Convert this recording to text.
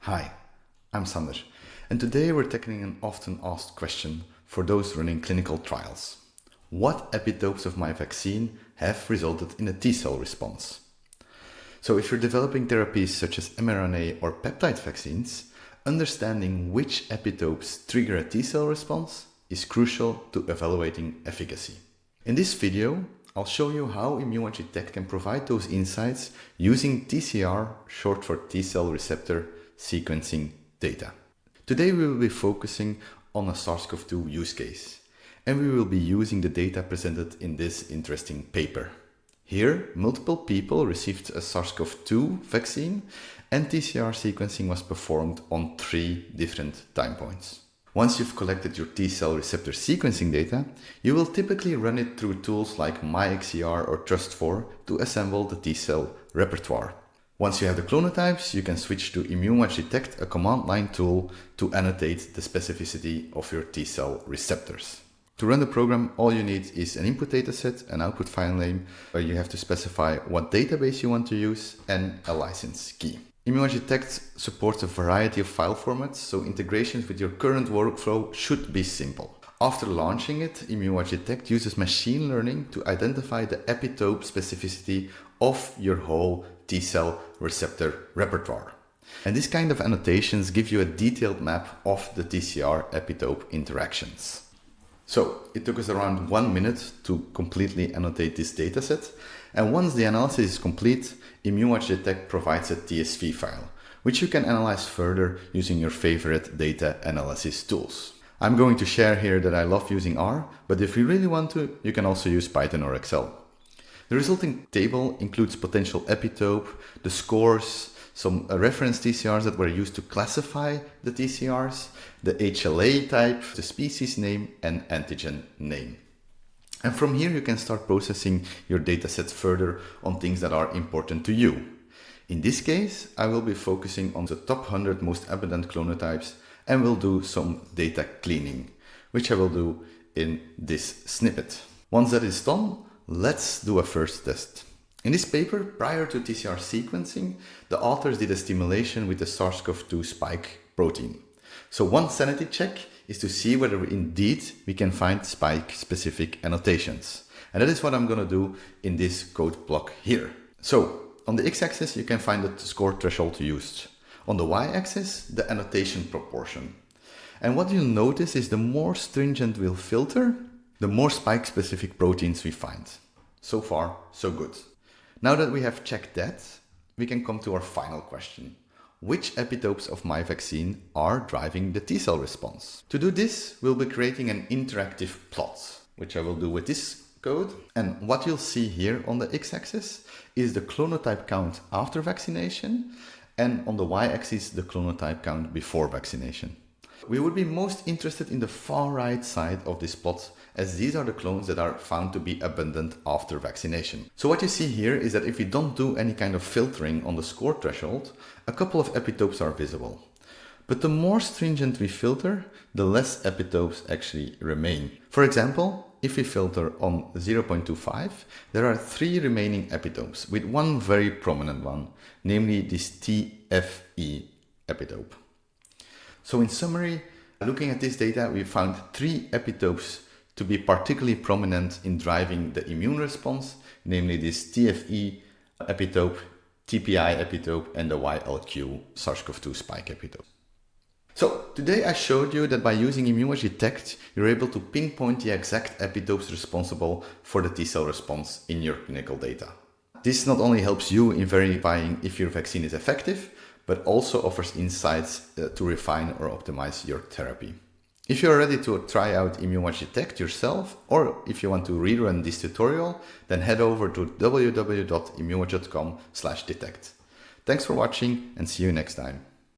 Hi, I'm Sander, and today we're tackling an often asked question for those running clinical trials. What epitopes of my vaccine have resulted in a T-cell response? So if you're developing therapies such as mRNA or peptide vaccines, understanding which epitopes trigger a T-cell response is crucial to evaluating efficacy. In this video, I'll show you how ImmuneWatch DETECT can provide those insights using TCR, short for T-cell receptor sequencing data. Today we will be focusing on a SARS-CoV-2 use case, and we will be using the data presented in this interesting paper. Here, multiple people received a SARS-CoV-2 vaccine and TCR sequencing was performed on 3 different time points. Once you've collected your T-cell receptor sequencing data, you will typically run it through tools like myXCR or Trust4 to assemble the T-cell repertoire. Once you have the clonotypes, you can switch to ImmuneWatch DETECT, a command line tool to annotate the specificity of your T-cell receptors. To run the program, all you need is an input dataset, an output file name, where you have to specify what database you want to use, and a license key. ImmuneWatch DETECT supports a variety of file formats, so integrations with your current workflow should be simple. After launching it, ImmuneWatch DETECT uses machine learning to identify the epitope specificity of your whole T-cell receptor repertoire. And this kind of annotations give you a detailed map of the TCR epitope interactions. So it took us around 1 minute to completely annotate this dataset, and once the analysis is complete, ImmuneWatch DETECT provides a TSV file, which you can analyze further using your favorite data analysis tools. I'm going to share here that I love using R, but if you really want to, you can also use Python or Excel. The resulting table includes potential epitope, the scores, some reference TCRs that were used to classify the TCRs, the HLA type, the species name, and antigen name. And from here you can start processing your datasets further on things that are important to you. In this case, I will be focusing on the top 100 most abundant clonotypes and will do some data cleaning, which I will do in this snippet. Once that is done, let's do a first test. In this paper, prior to TCR sequencing, the authors did a stimulation with the SARS-CoV-2 spike protein. So one sanity check is to see whether indeed we can find spike-specific annotations. And that is what I'm going to do in this code block here. So on the x-axis, you can find the score threshold used. On the y-axis, the annotation proportion. And what you'll notice is the more stringent we'll filter, the more spike-specific proteins we find. So far, so good. Now that we have checked that, we can come to our final question. Which epitopes of my vaccine are driving the T-cell response? To do this, we'll be creating an interactive plot, which I will do with this code. And what you'll see here on the x-axis is the clonotype count after vaccination, and on the y-axis, the clonotype count before vaccination. We would be most interested in the far right side of this plot, as these are the clones that are found to be abundant after vaccination. So what you see here is that if we don't do any kind of filtering on the score threshold, a couple of epitopes are visible. But the more stringent we filter, the less epitopes actually remain. For example, if we filter on 0.25, there are 3 remaining epitopes, with one very prominent one, namely this TFE epitope. So in summary, looking at this data, we found 3 epitopes to be particularly prominent in driving the immune response, namely this TFE epitope, TPI epitope, and the YLQ SARS-CoV-2 spike epitope. So today I showed you that by using ImmuneWatch DETECT, you're able to pinpoint the exact epitopes responsible for the T-cell response in your clinical data. This not only helps you in verifying if your vaccine is effective, but also offers insights to refine or optimize your therapy. If you're ready to try out ImmuneWatch DETECT yourself, or if you want to rerun this tutorial, then head over to www.immunewatch.com/detect. Thanks for watching and see you next time.